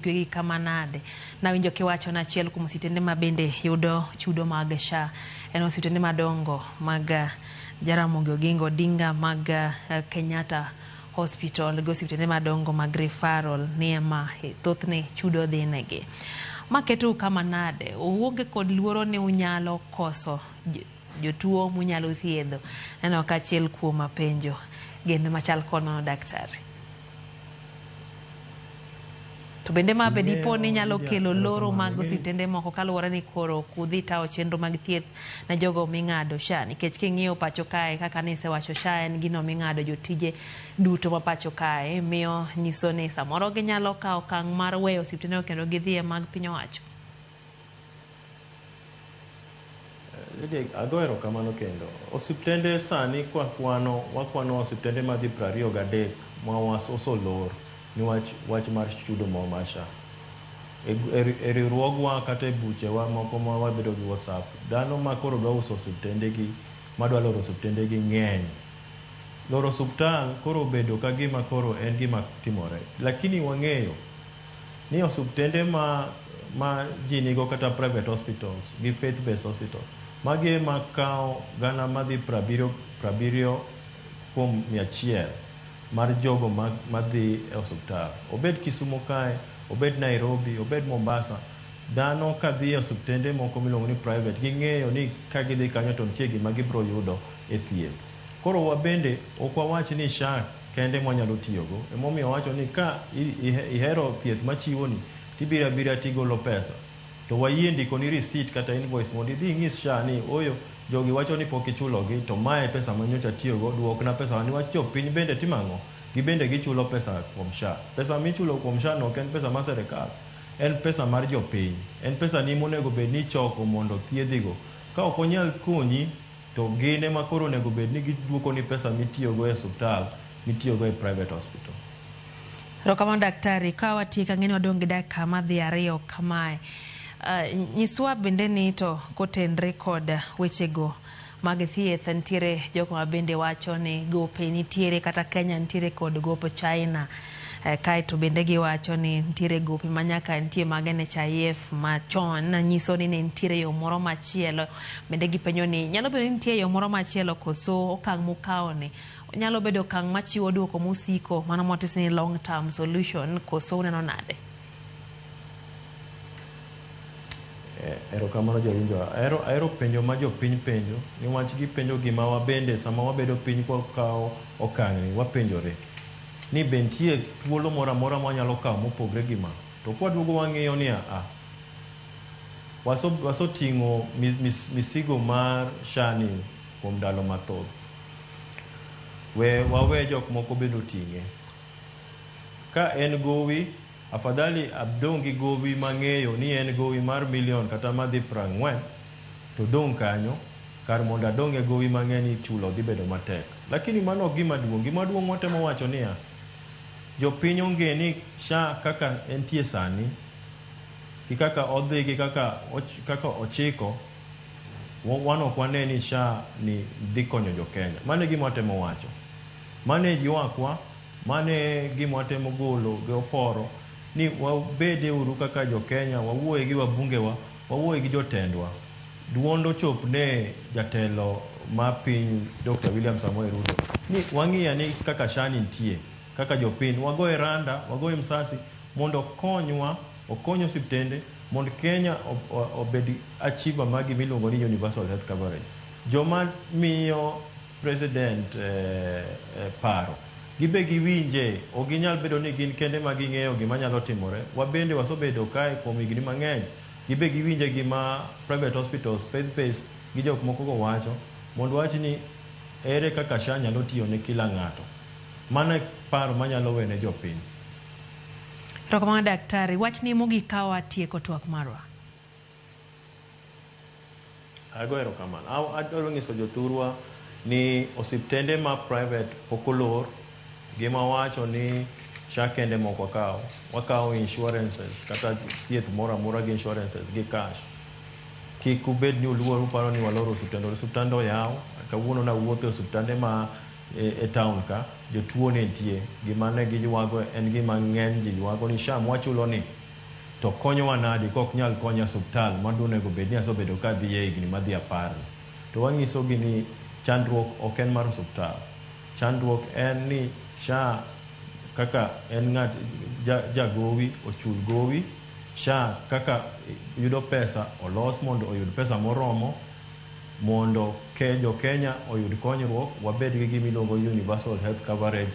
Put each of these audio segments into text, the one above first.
Gi kamanade na winjo kiwacho na achiel kuom osiptende ma bende yudo chudo mag SHA en osiptende madongo mag Jaramogi Oginga Odinga mag Kenyatta Hospital go osiptende madongo mag referral niema thothne chudo dhi negi. Maketo kamanade uonge kod luoro ni unyalo koso jotuo munyalo thiedho neno ka achiel kuom penjo gende machal kono daktari. To bende ma be dipo ni nyalo kelo loro mag osiptende moko kaluwore ni koro kudhi tawo chenro mag thieth na jogo ming'ado SHA nikech king'iyo pacho kae kaka nisewacho SHA en gino ming'ado jotije duto ma pacho kae miyo nyiso ni samoro ginyalo kawo okang' mar weyo osiptende kendo gidhiye mag piny owacho. Agoero kamano kendo osiptende sani wakwano osiptende madhi 23 ma osolor niwach wach mar chudo mar SHA. E riwruogwa kata e buchewa moko ma wabedo gi WhatsApp, dhano ma koro dwa uso osiptende gi, madwa loro osiptende gi ng'eny. Loro osiptal koro bedo ka gima koro en gima timore. Lakini wang'eyo ni osiptende ma ji nigo kata private hospitals gi faith based hospital magi makao gana madhi 70 kuom 100 mar jogo madhi e osiptal. Obed Kisumu kae, obed Nairobi, obed Mombasa, dhano ka dhi e osiptende moko miluongo ni private ging'eyo ni ka gidhi kanyo to nitie gima gibro yudo e thieth. Koro wabende ok wawach ni SHA kende mwanyalo tiyogo. Emomiyo wacho ni ka ihero thieth machiwo ni tibiro abira tigolo pesa to wayie ndiko ni receipt kata invoice mondo idhi ng'is SHA ni oyo jogi wacho ni pok ichulogi to mae pesa manyocha tiyogo duokna pesa ni wacho piny bende timang'o gibende gichulo pesa kuom SHA. Pesa michulo kuom SHA no ok en pesa mar serikal, en pesa mar jopiny, en pesa ni monego bed ni choko mondo thiedhigo. Ka ok onyal konyi to gine ma koro onego bed ni giduoko ni pesa mitiyogo e osiptal mitiyogo e private hospital. Rokamon daktari ka watika ng'eni wadong' gi dakika madhi 2 kamae. Nyiswa bende ni to kotenre kod wechego mag thieth ntiere jogo ma bende wacho ni gope nitiere kata Kenya ntiere kod gope China. Kae to bende giwacho ni ntiere gope manyaka ntie mag NHIF machon nyiso ni ntiere yo moro machielo. Bende gipenyo ni nyalo bedo ni ntie yo moro machielo koso okang' mukawo ni nyalo bedo okang' machiwo duoko musiko mano motis ni long term solution koso uneno nade? Erokamano jawinjo. Aero penjo ma jopiny penjo niwach gipenjo gima wabende sama wabedo piny kwa kawo okang' ni wapenjore ni be nitie thuolo moro amora ma wanyalo kawo mopogre gima. To kwaduogo wang'iyo ni wasoting'o misigo mar SHA ni kuom ndalo mathoth. Wawe jok moko bende oting'e. Ka en gowi afadhali abdong' gi gowi mang'eyo ni en gowi mar milion kata madhi 40 to dong' kanyo kar mondo adong' e gowi mang'eny chulo dhi bedo matek. Lakini mano ok gima duong' watemo wacho niya, jopiny onge ni SHA kaka entie sani gi kaka odhi gi kaka ochiko wan ok wane ni SHA ni dhi konyo jokenya. Mano e gima watemo wacho. Mano e ywakwa, mano e gima watemo golo gi oporo ni wabede uru kaka jokenya, wawuoye gi wabungewa, wawuoye gi jotendwa. Duondo chop ne jatelo ma piny Dr. William Samoei Ruto ni wang'iya ni kaka SHA nitie, kaka jopiny wagoye randa, wagoye msasi mondo okony osiptende mondo Kenya obed achiever magi miluongo ni universal health coverage. Joma miyo president paro gibe giwinje, ok ginyal bedo ni gin kende ma ging'eyo gima nyalo timore. Wabende wasobedo kae kuom higni mang'eny, gibe giwinje gima private hospitals faith based gi jok moko go wacho mondo wach ni ere kaka SHA nyalo tiyo ne kila ng'ato. Mana paro manyalo wene jopiny. Rokamon daktari, wach ni mogik kawa tieko twak marwa. Agoero kamano. Adwaro ng'iso jothurwa ni osiptende ma private pokolor gima wacho ni SHA kende moko wakawo insurances kata thieth moro amora gi insurances gi cash. Kik ubed ni uluor uparo ni waloro osiptande oyaw. Kawuono na wuotho osiptande ma e town ka jotuo ne nitie gima ne giywago en gima ng'eny ji ywago ni SHA mwachulo ni to konyowa nadi kok nyal konya osiptal madunego bedni asobedo ka dhi e higni madhi 10. To wang'isogi ni chandruok ok en mar osiptal. Chandruok en ni SHA kaka en ng'at jagowi ochul gowi, SHA kaka yudo pesa olos mondo oyud pesa moromo mondo jokenya oyud konyruok, wabed gi gimiluongo universal health coverage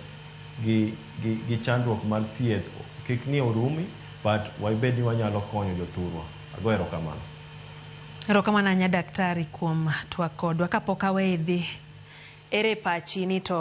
gi chandruok mar thieth kik ni orumi, but wabed ni wanyalo konyo jothurwa. Ago erokamano. Erokamano anya daktari kuom twak kodwa. Kapok awe idhi, ere pachi ni to